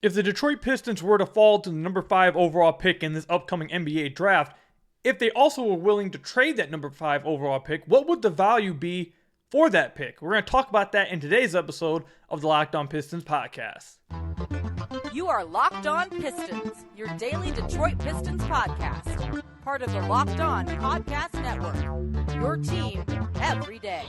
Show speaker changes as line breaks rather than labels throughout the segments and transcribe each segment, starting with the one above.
If the Detroit Pistons were to fall to the number 5 overall pick in this upcoming NBA draft, if they also were willing to trade that number 5 overall pick, what would the value be for that pick? We're going to talk about that in today's episode of the Locked On Pistons podcast.
You are Locked On Pistons, your daily Detroit Pistons podcast. Part of the Locked On Podcast Network. Your team every day.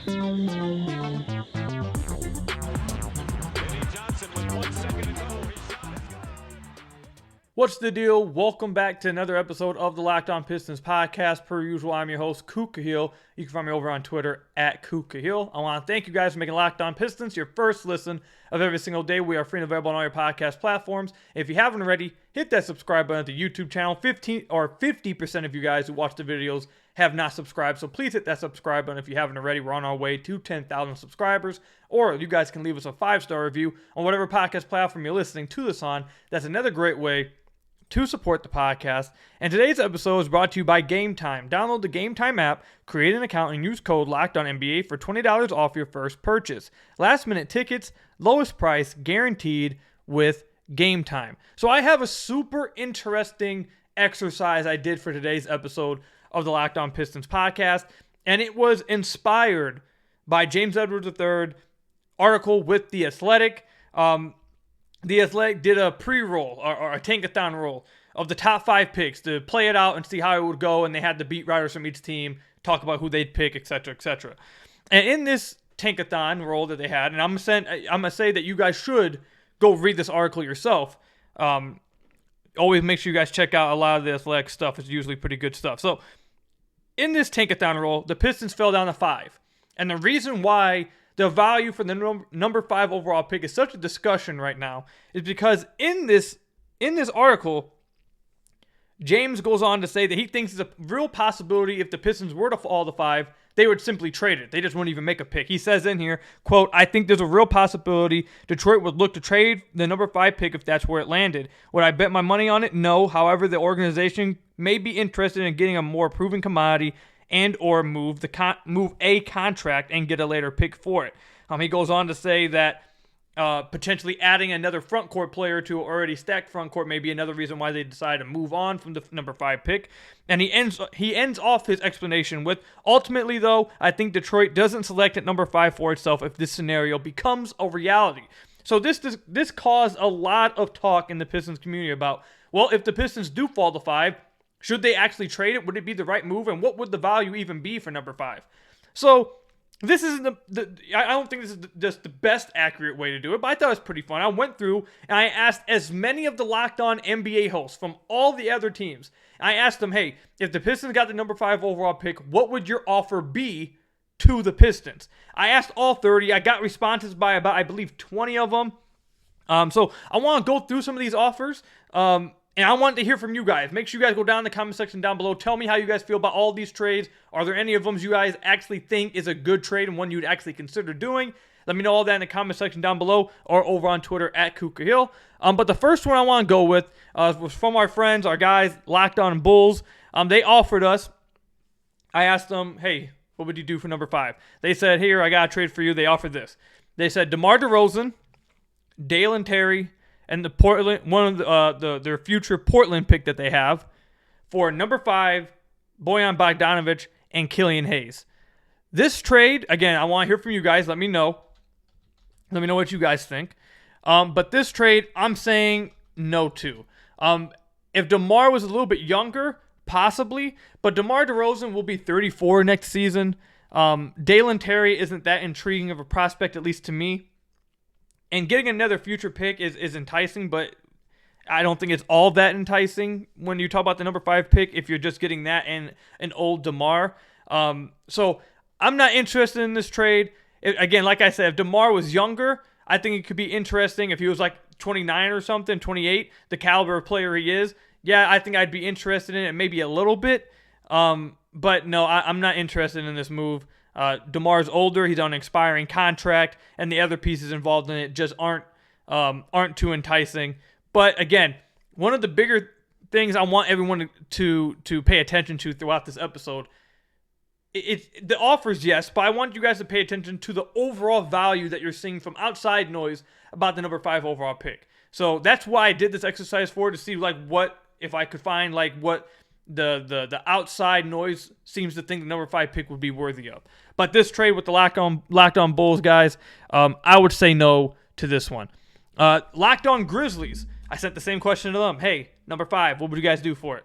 What's the deal? Welcome back to another episode of the Locked On Pistons podcast. Per usual, I'm your host, Kook Cahill. You can find me over on Twitter at Kook Cahill. I want to thank you guys for making Locked On Pistons your first listen of every single day. We are free and available on all your podcast platforms. If you haven't already, hit that subscribe button at the YouTube channel. 50% of you guys who watch the videos have not subscribed, so please hit that subscribe button if you haven't already. We're on our way to 10,000 subscribers, or you guys can leave us a 5-star review on whatever podcast platform you're listening to this on. That's another great way to support the podcast. And today's episode is brought to you by Gametime. Download the Gametime app, create an account, and use code LOCKEDONNBA for $20 off your first purchase. Last minute tickets, lowest price, guaranteed with Gametime. So I have a super interesting exercise I did for today's episode of the Locked On Pistons podcast, and it was inspired by James Edwards III article with The Athletic. The Athletic did a pre-roll or a tankathon roll of the top 5 picks to play it out and see how it would go, and they had the beat writers from each team talk about who they'd pick, etc., etc. And in this tankathon roll that they had, and I'm gonna say that you guys should go read this article yourself. Always make sure you guys check out a lot of the Athletic stuff. It's usually pretty good stuff. So in this tankathon roll, the Pistons fell down to 5, and the reason why the value for the number 5 overall pick is such a discussion right now is because in this article, James goes on to say that he thinks it's a real possibility if the Pistons were to fall to 5, they would simply trade it. They just wouldn't even make a pick. He says in here, quote, "I think there's a real possibility Detroit would look to trade the number 5 pick if that's where it landed. Would I bet my money on it? No. However, the organization may be interested in getting a more proven commodity and or move a contract and get a later pick for it." He goes on to say that potentially adding another front court player to an already stacked front court may be another reason why they decide to move on from the number 5 pick. And he ends off his explanation with, "Ultimately, though, I think Detroit doesn't select at number 5 for itself if this scenario becomes a reality." So this caused a lot of talk in the Pistons community about, well, if the Pistons do fall to 5, should they actually trade it? Would it be the right move? And what would the value even be for number 5? So this isn't I don't think this is just the best accurate way to do it, but I thought it was pretty fun. I went through and I asked as many of the Locked On NBA hosts from all the other teams. I asked them, hey, if the Pistons got the number 5 overall pick, what would your offer be to the Pistons? I asked all 30. I got responses by about, I believe, 20 of them. So I want to go through some of these offers. And I want to hear from you guys. Make sure you guys go down in the comment section down below. Tell me how you guys feel about all these trades. Are there any of them you guys actually think is a good trade and one you'd actually consider doing? Let me know all that in the comment section down below or over on Twitter at Kook Cahill. But the first one I want to go with was from our friends, our guys, Locked On Bulls. They offered us. I asked them, hey, what would you do for number 5? They said, here, I got a trade for you. They offered this. They said DeMar DeRozan, Dalen Terry, and the Portland, one of their future Portland pick that they have for number 5, Bojan Bogdanovic and Killian Hayes. This trade, again, I want to hear from you guys. Let me know. Let me know what you guys think. But this trade, I'm saying no to. If DeMar was a little bit younger, possibly, but DeMar DeRozan will be 34 next season. Dalen Terry isn't that intriguing of a prospect, at least to me. And getting another future pick is enticing, but I don't think it's all that enticing when you talk about the number 5 pick if you're just getting that and an old DeMar. So I'm not interested in this trade. Again, like I said, if DeMar was younger, I think it could be interesting. If he was like 29 or something, 28, the caliber of player he is, yeah, I think I'd be interested in it maybe a little bit. But no, I'm not interested in this move. DeMar's older, he's on an expiring contract, and the other pieces involved in it just aren't too enticing. But again, one of the bigger things I want everyone to pay attention to throughout this episode, it's the offers, yes, but I want you guys to pay attention to the overall value that you're seeing from outside noise about the number 5 overall pick. So that's why I did this exercise to see what if I could find what the outside noise seems to think the number 5 pick would be worthy of. But this trade with the Locked On Bulls guys, I would say no to this one. Locked On Grizzlies, I sent the same question to them. Hey, number 5, what would you guys do for it?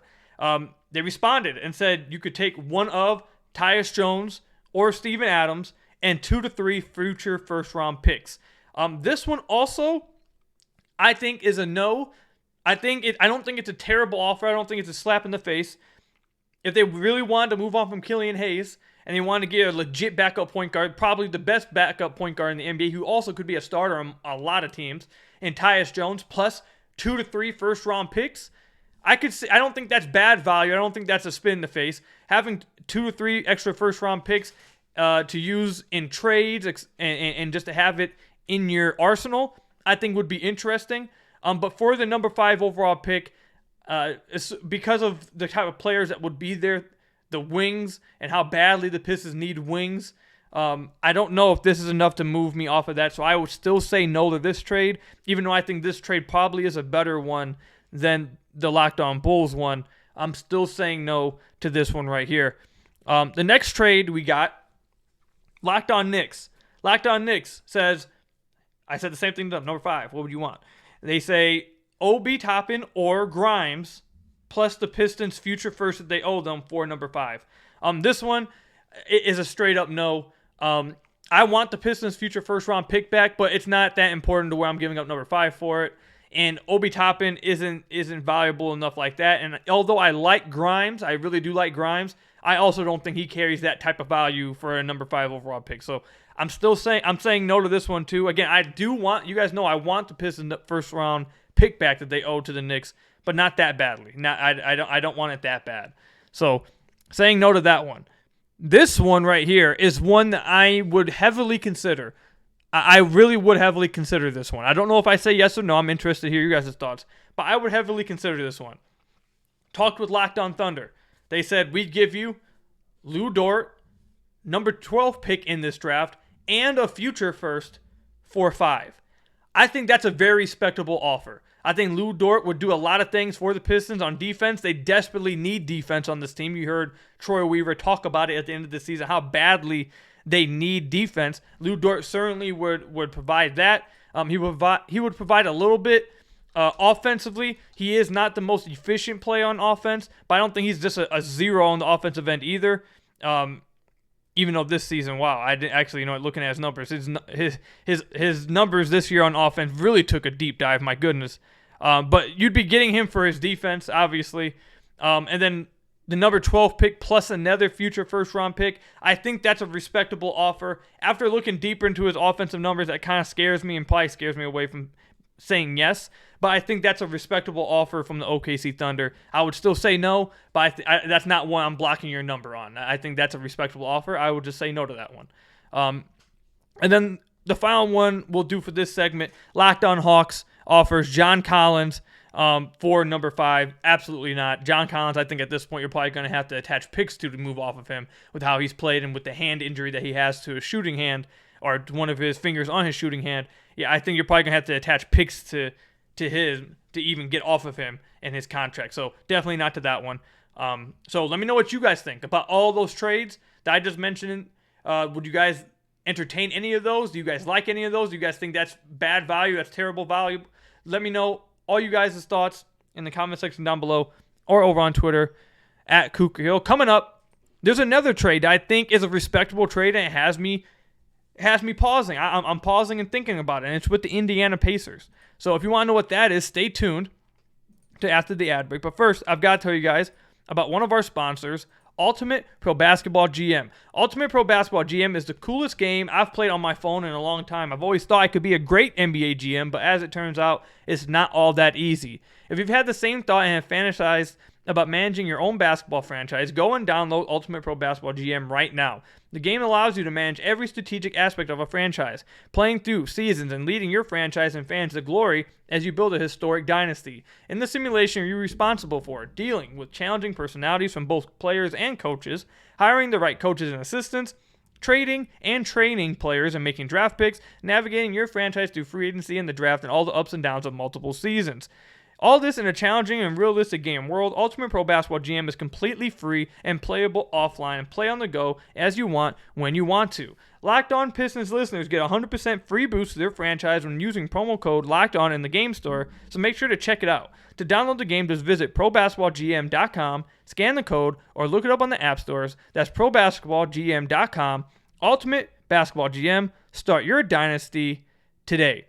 They responded and said you could take one of Tyus Jones or Steven Adams and 2 to 3 future first-round picks. This one also, I think, is a no. I don't think it's a terrible offer. I don't think it's a slap in the face. If they really wanted to move on from Killian Hayes and they wanted to get a legit backup point guard, probably the best backup point guard in the NBA, who also could be a starter on a lot of teams, and Tyus Jones plus 2 to 3 first-round picks, I don't think that's bad value. I don't think that's a spin in the face. Having 2 to 3 extra first-round picks to use in trades and just to have it in your arsenal, I think would be interesting. But for the number 5 overall pick, because of the type of players that would be there, the wings, and how badly the Pistons need wings, I don't know if this is enough to move me off of that. So I would still say no to this trade, even though I think this trade probably is a better one than the Locked On Bulls one. I'm still saying no to this one right here. The next trade we got, Locked On Knicks. Locked On Knicks says, I said the same thing to them, number 5, what would you want? They say Obi Toppin or Grimes plus the Pistons' future first that they owe them for number 5. This one is a straight up no. I want the Pistons' future first round pick back, but it's not that important to where I'm giving up number 5 for it. And Obi Toppin isn't valuable enough like that. And although I like Grimes, I really do like Grimes, I also don't think he carries that type of value for a number 5 overall pick. So I'm saying no to this one too. Again, I do want, you guys know I want the Pistons first round pick back that they owe to the Knicks, but not that badly. I don't want it that bad. So saying no to that one. This one right here is one that I would heavily consider. I really would heavily consider this one. I don't know if I say yes or no. I'm interested to hear you guys' thoughts. But I would heavily consider this one. Talked with Locked On Thunder. They said we'd give you Lou Dort, number 12 pick in this draft, and a future first for 5. I think that's a very respectable offer. I think Lou Dort would do a lot of things for the Pistons on defense. They desperately need defense on this team. You heard Troy Weaver talk about it at the end of the season, how badly they need defense. Lou Dort certainly would provide that. He would provide a little bit offensively. He is not the most efficient play on offense, but I don't think he's just a zero on the offensive end either. Even though this season, wow, I didn't actually, looking at his numbers, his numbers this year on offense really took a deep dive. My goodness. But you'd be getting him for his defense, obviously. And then the number 12 pick plus another future first-round pick, I think that's a respectable offer. After looking deeper into his offensive numbers, that kind of scares me and probably scares me away from saying yes. But I think that's a respectable offer from the OKC Thunder. I would still say no, but that's not one I'm blocking your number on. I think that's a respectable offer. I would just say no to that one. And then the final one we'll do for this segment, Locked On Hawks offers John Collins for number 5. Absolutely not. John Collins, I think at this point you're probably going to have to attach picks to move off of him with how he's played and with the hand injury that he has to his shooting hand or one of his fingers on his shooting hand. Yeah, I think you're probably going to have to attach picks to even get off of him and his contract. So definitely not to that one. So let me know what you guys think about all those trades that I just mentioned. Would you guys entertain any of those? Do you guys like any of those? Do you guys think that's bad value? That's terrible value? Let me know all you guys' thoughts in the comment section down below or over on Twitter at Cougar Hill. Coming up, there's another trade that I think is a respectable trade and it has me pausing. I'm pausing and thinking about it, and it's with the Indiana Pacers. So if you want to know what that is, stay tuned to after the ad break. But first, I've got to tell you guys about one of our sponsors, Ultimate Pro Basketball GM. Ultimate Pro Basketball GM is the coolest game I've played on my phone in a long time. I've always thought I could be a great NBA GM, but as it turns out, it's not all that easy. If you've had the same thought and have fantasized about managing your own basketball franchise, go and download Ultimate Pro Basketball GM right now. The game allows you to manage every strategic aspect of a franchise, playing through seasons and leading your franchise and fans to glory as you build a historic dynasty. In the simulation, you're responsible for dealing with challenging personalities from both players and coaches, hiring the right coaches and assistants, trading and training players and making draft picks, navigating your franchise through free agency and the draft, and all the ups and downs of multiple seasons. All this in a challenging and realistic game world. Ultimate Pro Basketball GM is completely free and playable offline and play on the go as you want when you want to. Locked On Pistons listeners get 100% free boost to their franchise when using promo code Locked On in the game store, so make sure to check it out. To download the game, just visit ProBasketballGM.com, scan the code, or look it up on the app stores. That's ProBasketballGM.com. Ultimate Basketball GM. Start your dynasty today.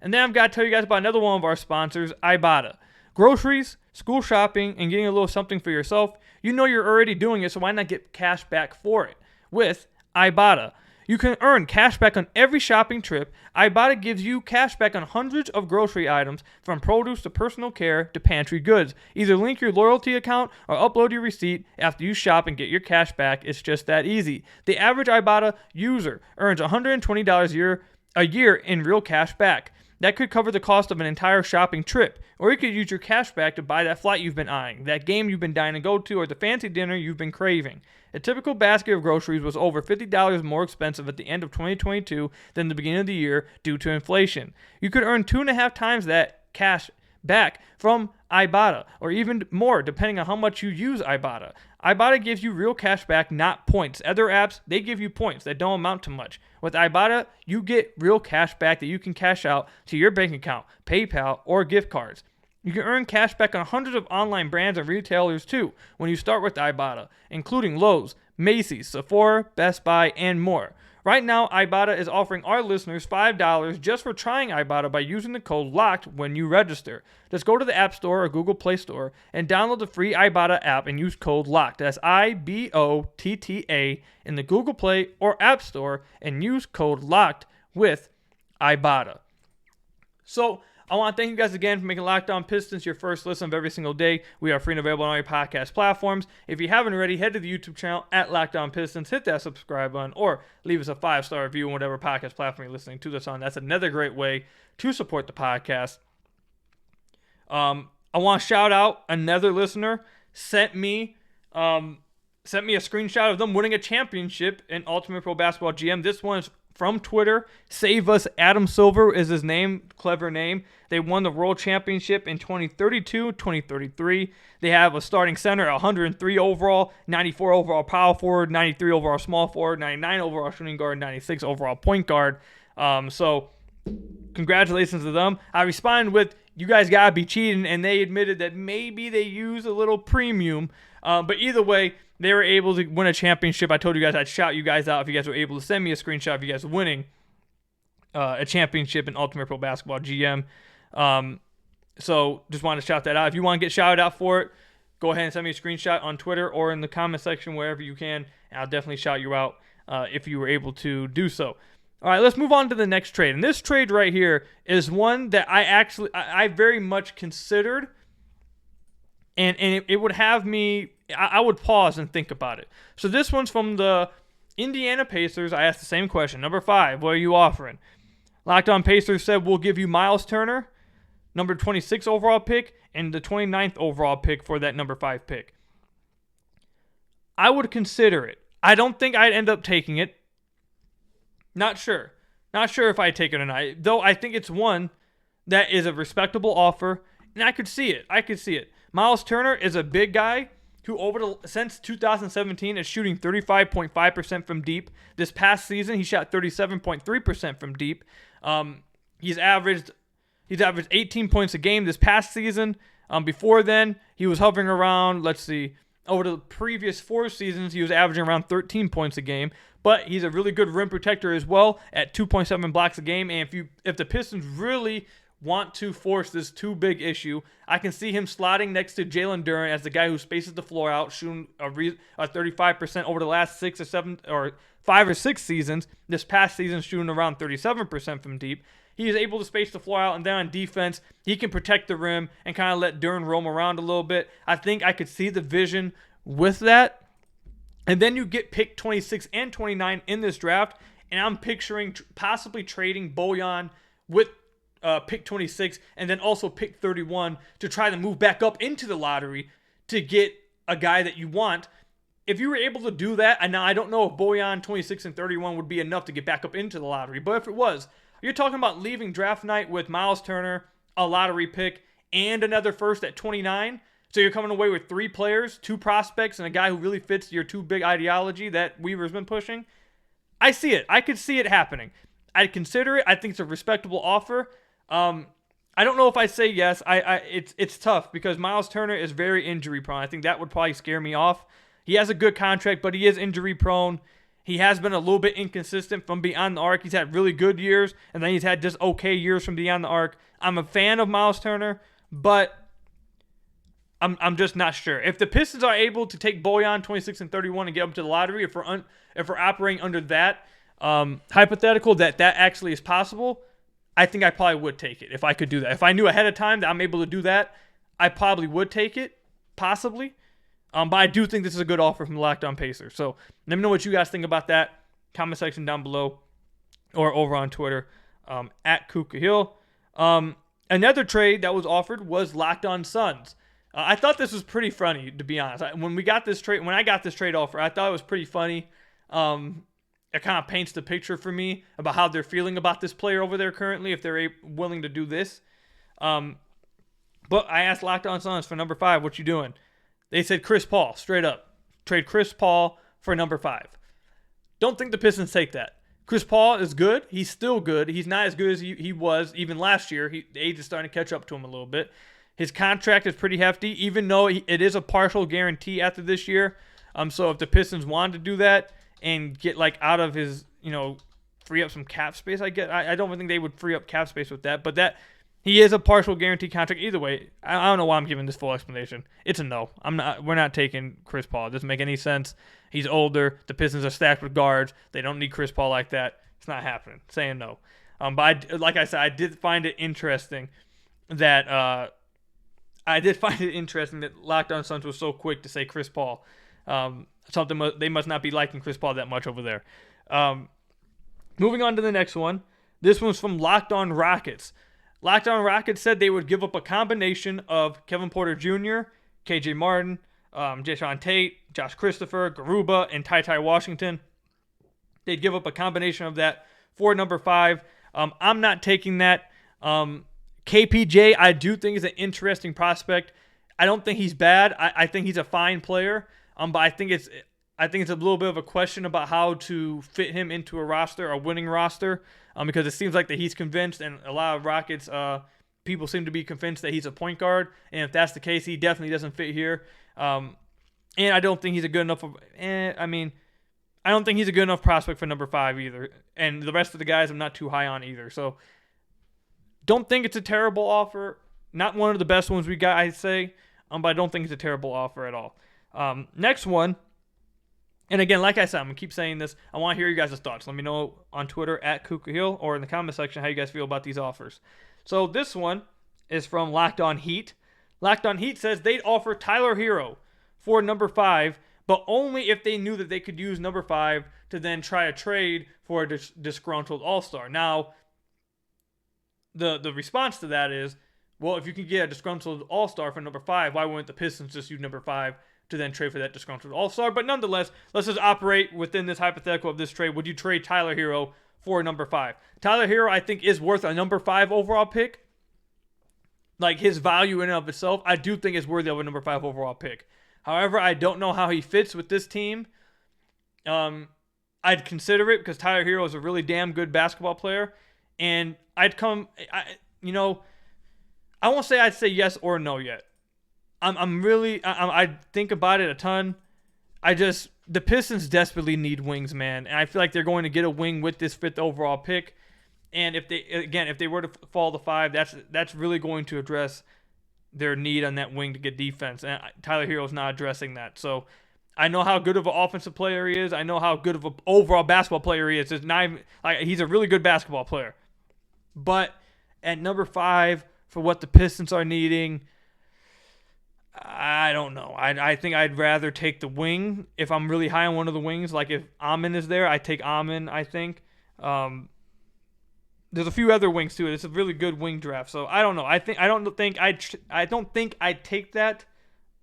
And then I've got to tell you guys about another one of our sponsors, Ibotta. Groceries, school shopping, and getting a little something for yourself. You know you're already doing it, so why not get cash back for it with Ibotta? You can earn cash back on every shopping trip. Ibotta gives you cash back on hundreds of grocery items, from produce to personal care to pantry goods. Either link your loyalty account or upload your receipt after you shop and get your cash back. It's just that easy. The average Ibotta user earns $120 a year in real cash back. That could cover the cost of an entire shopping trip. Or you could use your cash back to buy that flight you've been eyeing, that game you've been dying to go to, or the fancy dinner you've been craving. A typical basket of groceries was over $50 more expensive at the end of 2022 than the beginning of the year due to inflation. You could earn 2.5 times that cash back from Ibotta, or even more depending on how much you use Ibotta. Ibotta gives you real cash back, not points. Other apps, they give you points that don't amount to much. With Ibotta, you get real cash back that you can cash out to your bank account, PayPal, or gift cards. You can earn cash back on hundreds of online brands and retailers too when you start with Ibotta, including Lowe's, Macy's, Sephora, Best Buy, and more. Right now, Ibotta is offering our listeners $5 just for trying Ibotta by using the code LOCKED when you register. Just go to the App Store or Google Play Store and download the free Ibotta app and use code LOCKED. That's IBOTTA in the Google Play or App Store and use code LOCKED with Ibotta. So, I want to thank you guys again for making Locked On Pistons your first listen of every single day. We are free and available on all your podcast platforms. If you haven't already, head to the YouTube channel at Locked On Pistons, hit that subscribe button, or leave us a 5-star review on whatever podcast platform you're listening to this on. That's another great way to support the podcast. I want to shout out another listener sent me a screenshot of them winning a championship in Ultimate Pro Basketball GM. This one is from Twitter. Save Us Adam Silver is his name. Clever name. They won the World Championship in 2032, 2033. They have a starting center, 103 overall, 94 overall power forward, 93 overall small forward, 99 overall shooting guard, 96 overall point guard. So congratulations to them. I responded with, you guys got to be cheating, and they admitted that maybe they use a little premium. But either way, they were able to win a championship. I told you guys I'd shout you guys out if you guys were able to send me a screenshot of you guys winning a championship in Ultimate Pro Basketball GM. So just wanted to shout that out. If you want to get shouted out for it, go ahead and send me a screenshot on Twitter or in the comment section, wherever you can, and I'll definitely shout you out if you were able to do so. All right, let's move on to the next trade. And this trade right here is one that I very much considered, and it would have me, I would pause and think about it. So this one's from the Indiana Pacers. I asked the same question. Number 5, what are you offering? Locked On Pacers said, we'll give you Miles Turner, number 26 overall pick, and the 29th overall pick for that number 5 pick. I would consider it. I don't think I'd end up taking it. Not sure. Not sure if I'd take it or not. Though I think it's one that is a respectable offer, and I could see it. Miles Turner is a big guy who since 2017 is shooting 35.5% from deep. This past season, he shot 37.3% from deep. He's averaged 18 points a game this past season. Before then, he was hovering around, over the previous 4 seasons, he was averaging around 13 points a game. But he's a really good rim protector as well at 2.7 blocks a game. And if the Pistons really want to force this too big issue, I can see him slotting next to Jalen Duren as the guy who spaces the floor out, shooting a 35% over the last 5 or 6 seasons. This past season, shooting around 37% from deep. He is able to space the floor out, and then on defense, he can protect the rim and kind of let Duren roam around a little bit. I think I could see the vision with that. And then you get pick 26 and 29 in this draft, and I'm picturing possibly trading Bojan with pick 26 and then also pick 31 to try to move back up into the lottery to get a guy that you want. If you were able to do that, and now I don't know if Bojan 26 and 31 would be enough to get back up into the lottery, but if it was, you're talking about leaving draft night with Miles Turner, a lottery pick, and another first at 29. So you're coming away with 3 players, 2 prospects, and a guy who really fits your 2 big ideology that Weaver's been pushing. I see it. I could see it happening. I'd consider it. I think it's a respectable offer. I don't know if I say yes. It's tough because Miles Turner is very injury prone. I think that would probably scare me off. He has a good contract, but he is injury prone. He has been a little bit inconsistent from beyond the arc. He's had really good years, and then he's had just okay years from beyond the arc. I'm a fan of Miles Turner, but I'm just not sure. If the Pistons are able to take Bojan 26 and 31 and get up to the lottery, if we're operating under that hypothetical that actually is possible, I think I probably would take it if I could do that. If I knew ahead of time that I'm able to do that, I probably would take it, possibly. But I do think this is a good offer from the Locked On Pacers. So let me know what you guys think about that. Comment section down below or over on Twitter at Kuka Hill. Another trade that was offered was Locked On Suns. I thought this was pretty funny, to be honest. When I got this trade offer, I thought it was pretty funny. It kind of paints the picture for me about how they're feeling about this player over there currently, if they're willing to do this. But I asked Locked On Suns for number 5, what you doing? They said Chris Paul, straight up. Trade Chris Paul for number 5. Don't think the Pistons take that. Chris Paul is good. He's still good. He's not as good as he was even last year. The age is starting to catch up to him a little bit. His contract is pretty hefty, even though it is a partial guarantee after this year. So if the Pistons wanted to do that and get out of his, free up some cap space, I don't think they would free up cap space with that. But that he is a partial guarantee contract either way. I don't know why I'm giving this full explanation. It's a no. We're not taking Chris Paul. It doesn't make any sense. He's older. The Pistons are stacked with guards. They don't need Chris Paul like that. It's not happening. Saying no. But like I said, I did find it interesting that Locked On Suns was so quick to say Chris Paul. They must not be liking Chris Paul that much over there. Moving on to the next one. This one's from Locked On Rockets. Locked On Rockets said they would give up a combination of Kevin Porter Jr., KJ Martin, Jason Tate, Josh Christopher, Garuba, and Ty Washington. They'd give up a combination of that for number 5. I'm not taking that. KPJ, I do think is an interesting prospect. I don't think he's bad. I think he's a fine player. But I think it's a little bit of a question about how to fit him into a winning roster. Because it seems like that he's convinced, and a lot of Rockets people seem to be convinced that he's a point guard. And if that's the case, he definitely doesn't fit here. And I don't think he's a good enough. I don't think he's a good enough prospect for number 5 either. And the rest of the guys I'm not too high on either. So don't think it's a terrible offer. Not one of the best ones we got, I'd say. But I don't think it's a terrible offer at all. Next one. And again, like I said, I'm going to keep saying this. I want to hear you guys' thoughts. Let me know on Twitter at Kuka Hill or in the comment section how you guys feel about these offers. So this one is from Locked On Heat. Locked On Heat says they'd offer Tyler Hero for number 5, but only if they knew that they could use number 5 to then try a trade for a disgruntled All-Star. Now, the response to that is, well, if you can get a disgruntled All-Star for number 5, why wouldn't the Pistons just use number 5 to then trade for that disgruntled All-Star? But nonetheless, let's just operate within this hypothetical of this trade. Would you trade Tyler Hero for number 5? Tyler Hero, I think, is worth a number 5 overall pick. Like, his value in and of itself, I do think is worthy of a number 5 overall pick. However, I don't know how he fits with this team. I'd consider it because Tyler Hero is a really damn good basketball player. And I won't say I'd say yes or no yet. I think about it a ton. The Pistons desperately need wings, man. And I feel like they're going to get a wing with this 5th overall pick. And if they were to fall to 5, that's really going to address their need on that wing to get defense. And Tyler Hero's not addressing that. So I know how good of an offensive player he is. I know how good of an overall basketball player he is. He's a really good basketball player. But at number 5, for what the Pistons are needing, I don't know. I think I'd rather take the wing if I'm really high on one of the wings. Like if Amon is there, I take Amon, I think. There's a few other wings too. It's a really good wing draft. So I don't know. I don't think I'd take that,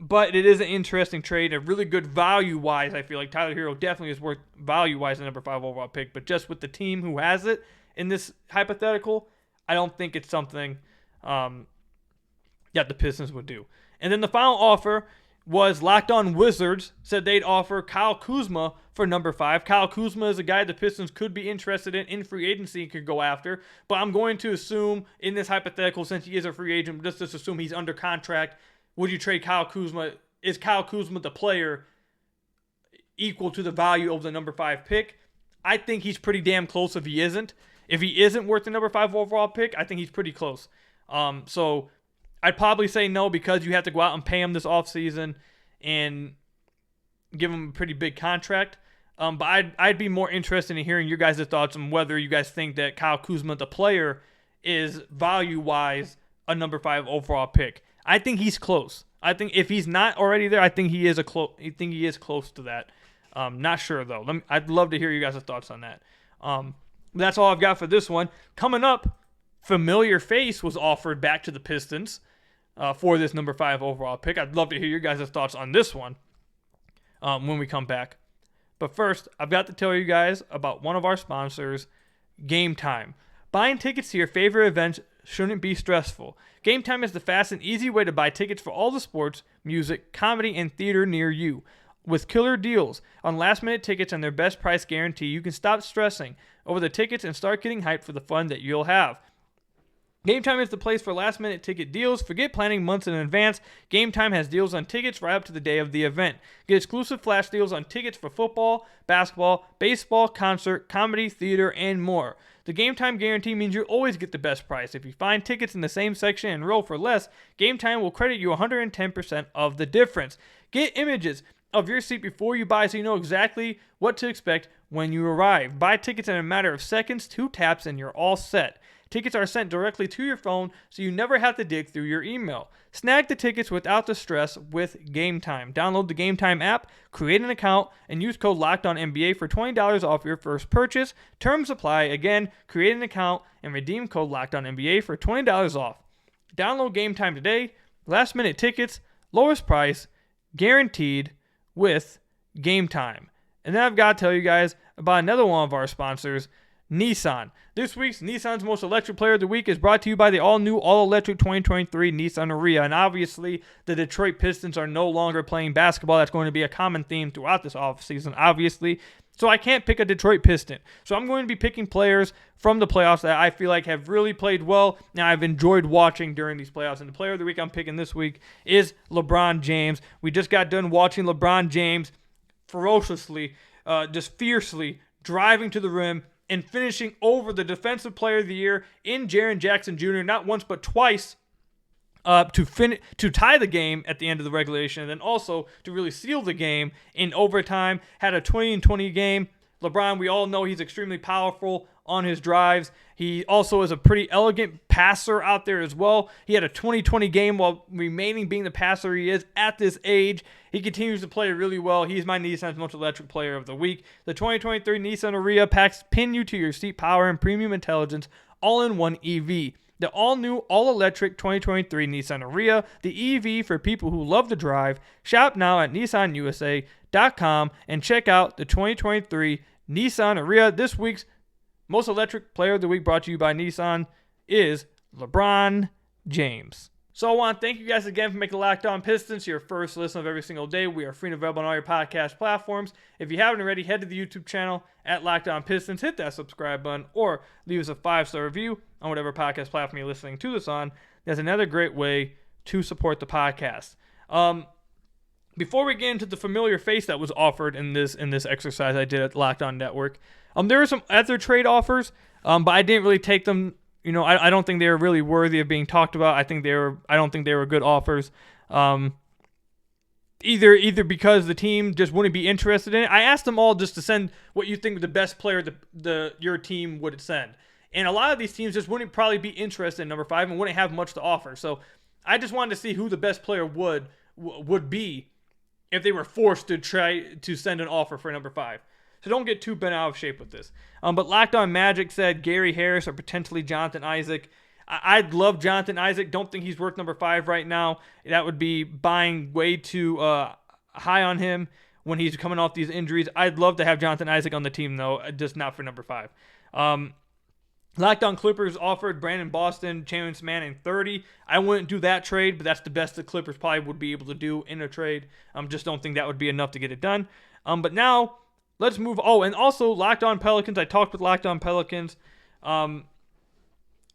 But it is an interesting trade, a really good value-wise. I feel like Tyler Hero definitely is worth value-wise the number 5 overall pick. But just with the team who has it in this hypothetical, I don't think it's something that the Pistons would do. And then the final offer was Locked On Wizards said they'd offer Kyle Kuzma for number 5. Kyle Kuzma is a guy the Pistons could be interested in free agency and could go after. But I'm going to assume in this hypothetical, since he is a free agent, just assume he's under contract. Would you trade Kyle Kuzma? Is Kyle Kuzma the player equal to the value of the number 5 pick? I think he's pretty damn close if he isn't. If he isn't worth the number 5 overall pick, I think he's pretty close. So I'd probably say no, because you have to go out and pay him this offseason and give him a pretty big contract. But I'd be more interested in hearing your guys' thoughts on whether you guys think that Kyle Kuzma, the player, is value-wise a number 5 overall pick. I think he's close. I think if he's not already there, I think he is close to that. Not sure though. I'd love to hear you guys' thoughts on that. That's all I've got for this one. Coming up, familiar face was offered back to the Pistons for this number 5 overall pick. I'd love to hear your guys' thoughts on this one when we come back. But first, I've got to tell you guys about one of our sponsors, Gametime. Buying tickets to your favorite events shouldn't be stressful. Gametime is the fast and easy way to buy tickets for all the sports, music, comedy, and theater near you. With killer deals on last-minute tickets and their best price guarantee, you can stop stressing over the tickets and start getting hyped for the fun that you'll have. Gametime is the place for last-minute ticket deals. Forget planning months in advance. Gametime has deals on tickets right up to the day of the event. Get exclusive flash deals on tickets for football, basketball, baseball, concert, comedy, theater, and more. The Gametime guarantee means you always get the best price. If you find tickets in the same section and row for less, Gametime will credit you 110% of the difference. Get images of your seat before you buy so you know exactly what to expect when you arrive. Buy tickets in a matter of seconds, 2 taps, and you're all set. Tickets are sent directly to your phone, so you never have to dig through your email. Snag the tickets without the stress with Gametime. Download the Gametime app, create an account, and use code LOCKEDONNBA for $20 off your first purchase. Terms apply. Again, create an account and redeem code LOCKEDONNBA for $20 off. Download Gametime today. Last minute tickets, lowest price, guaranteed with Gametime. And then I've got to tell you guys about another one of our sponsors, Nissan. This week's Nissan's Most Electric Player of the Week is brought to you by the all-new, all-electric 2023 Nissan Ariya. And obviously, the Detroit Pistons are no longer playing basketball. That's going to be a common theme throughout this offseason, obviously. So I can't pick a Detroit Piston. So I'm going to be picking players from the playoffs that I feel like have really played well and I've enjoyed watching during these playoffs. And the player of the week I'm picking this week is LeBron James. We just got done watching LeBron James ferociously, just fiercely driving to the rim and finishing over the Defensive Player of the Year in Jaren Jackson Jr. not once but twice to tie the game at the end of the regulation, and then also to really seal the game in overtime. Had a 20-20 game. LeBron, we all know he's extremely powerful on his drives. He also is a pretty elegant passer out there as well. He had a 20-20 game while remaining being the passer he is at this age. He continues to play really well. He's my Nissan's Most Electric Player of the Week. The 2023 Nissan Ariya packs pin you to your seat power and premium intelligence all in one EV. The all-new, all-electric 2023 Nissan Ariya, the EV for people who love to drive. Shop now at nissanusa.com and check out the 2023 Nissan Ariya. This week's Most Electric Player of the Week, brought to you by Nissan, is LeBron James. So I want to thank you guys again for making Locked On Pistons your first listen of every single day. We are free and available on all your podcast platforms. If you haven't already, head to the YouTube channel at Locked On Pistons, hit that subscribe button, or leave us a 5-star review on whatever podcast platform you're listening to this on. That's another great way to support the podcast. Before we get into the familiar face that was offered in this exercise I did at Locked On Network, there were some other trade offers, but I didn't really take them. You know, I don't think they were really worthy of being talked about. I don't think they were good offers. Either because the team just wouldn't be interested in it. I asked them all just to send what you think the best player your team would send. And a lot of these teams just wouldn't probably be interested in number 5 and wouldn't have much to offer. So I just wanted to see who the best player would be if they were forced to try to send an offer for number 5. So don't get too bent out of shape with this. But Locked On Magic said Gary Harris or potentially Jonathan Isaac. I'd love Jonathan Isaac. Don't think he's worth number 5 right now. That would be buying way too high on him when he's coming off these injuries. I'd love to have Jonathan Isaac on the team, though, just not for number 5. Locked On Clippers offered Brandon Boston, Terrence Mann, and 30. I wouldn't do that trade, but that's the best the Clippers probably would be able to do in a trade. Just don't think that would be enough to get it done. But now, let's move. Oh, and also Locked On Pelicans. I talked with Locked On Pelicans.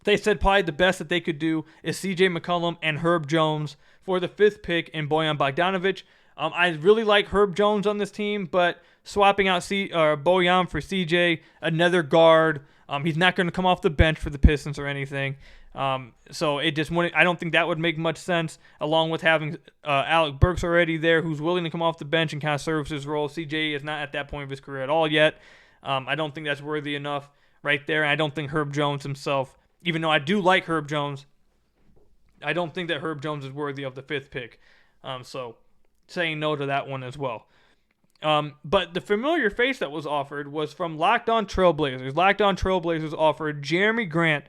They said probably the best that they could do is CJ McCollum and Herb Jones for the 5th pick in Bojan Bogdanovic. I really like Herb Jones on this team, but swapping out Bojan for CJ, another guard, he's not going to come off the bench for the Pistons or anything. So it just wouldn't. I don't think that would make much sense. Along with having Alec Burks already there, who's willing to come off the bench and kind of serve his role. CJ is not at that point of his career at all yet. I don't think that's worthy enough right there. And I don't think Herb Jones himself, even though I do like Herb Jones, I don't think that Herb Jones is worthy of the 5th pick. So saying no to that one as well. But the familiar face that was offered was from Locked On Trailblazers. Locked On Trailblazers offered Jeremy Grant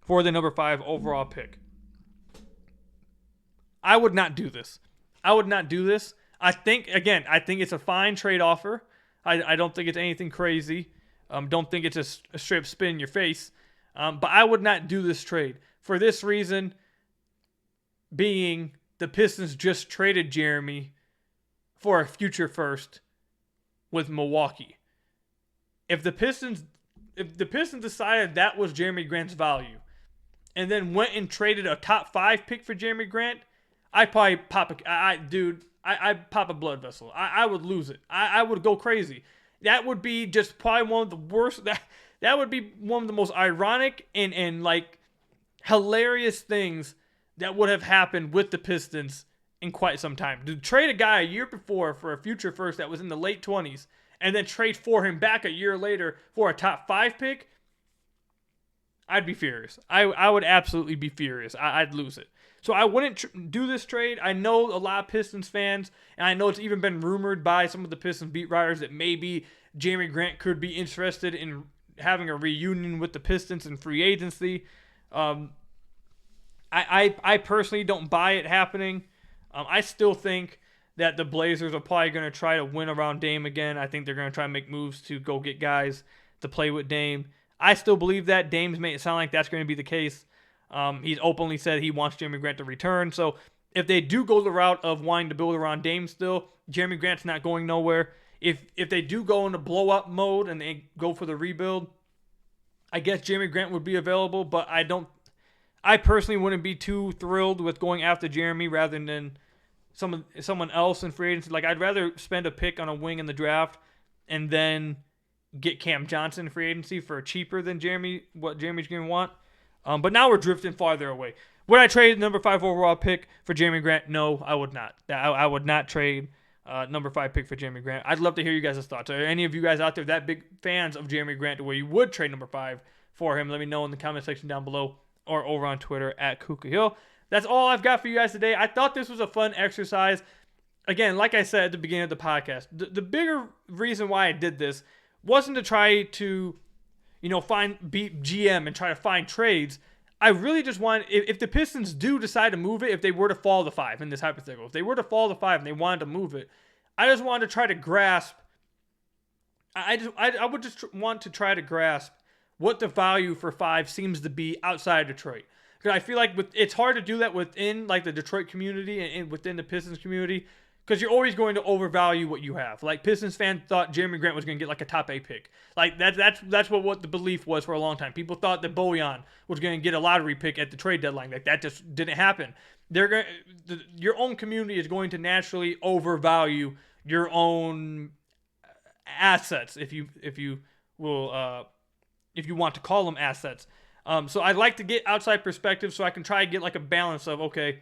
for the number 5 overall pick. I would not do this. I think it's a fine trade offer. I don't think it's anything crazy. Don't think it's a straight spin in your face. But I would not do this trade. For this reason being, the Pistons just traded Jeremy for a future first with Milwaukee. If the Pistons decided that was Jeremy Grant's value and then went and traded a top 5 pick for Jeremy Grant, I'd probably pop I'd pop a blood vessel. I would lose it. I would go crazy. That would be just probably one of the worst. That would be one of the most ironic and like hilarious things that would have happened with the Pistons in quite some time. To trade a guy a year before for a future first that was in the late 20s and then trade for him back a year later for a top 5 pick, I'd be furious. I would absolutely be furious. I'd lose it. So I wouldn't do this trade. I know a lot of Pistons fans, and I know it's even been rumored by some of the Pistons beat writers that maybe Jeremy Grant could be interested in having a reunion with the Pistons in free agency. I personally don't buy it happening. I still think that the Blazers are probably going to try to win around Dame again. I think they're going to try and make moves to go get guys to play with Dame. I still believe that. Dame's made it sound like that's going to be the case. He's openly said he wants Jeremy Grant to return. So if they do go the route of wanting to build around Dame still, Jeremy Grant's not going nowhere. If they do go into blow-up mode and they go for the rebuild, I guess Jeremy Grant would be available, but I personally wouldn't be too thrilled with going after Jeremy rather than someone else in free agency. Like, I'd rather spend a pick on a wing in the draft and then get Cam Johnson in free agency for cheaper than what Jeremy's going to want. But now we're drifting farther away. Would I trade the number 5 overall pick for Jeremy Grant? No, I would not. I would not trade number 5 pick for Jeremy Grant. I'd love to hear you guys' thoughts. Are any of you guys out there that big fans of Jeremy Grant to where you would trade number 5 for him? Let me know in the comment section down below or over on Twitter at Kuka Hill. That's all I've got for you guys today. I thought this was a fun exercise. Again, like I said at the beginning of the podcast, the bigger reason why I did this wasn't to try to, beat GM and try to find trades. I really just want, if the Pistons do decide to move it, if they were to fall to 5 in this hypothetical, if they were to fall to 5 and they wanted to move it, I just wanted to try to grasp, I would just want to try to grasp what the value for 5 seems to be outside of Detroit. Because I feel like it's hard to do that within like the Detroit community and within the Pistons community, because you're always going to overvalue what you have. Like, Pistons fans thought Jeremy Grant was going to get like a top 8 pick. Like, that's what the belief was for a long time. People thought that Bojan was going to get a lottery pick at the trade deadline. Like, that just didn't happen. Your own community is going to naturally overvalue your own assets, if you want to call them assets. So I'd like to get outside perspective so I can try to get like a balance of, okay,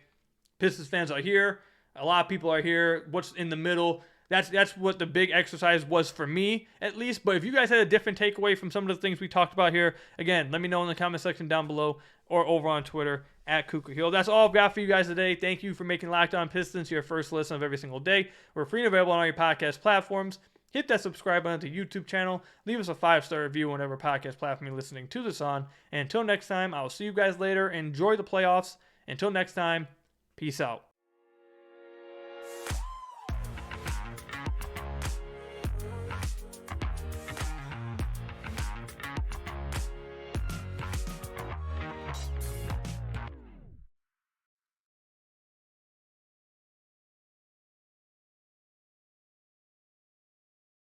Pistons fans are here, a lot of people are here, what's in the middle. That's what the big exercise was for me, at least. But if you guys had a different takeaway from some of the things we talked about here, again, let me know in the comment section down below or over on Twitter at Kuka Hill. That's all I've got for you guys today. Thank you for making Locked On Pistons your first listen of every single day. We're free and available on all your podcast platforms. hit that subscribe button to the YouTube channel. Leave us a 5-star review whenever podcast platform you're listening to this on. And until next time, I'll see you guys later. Enjoy the playoffs. Until next time, peace out.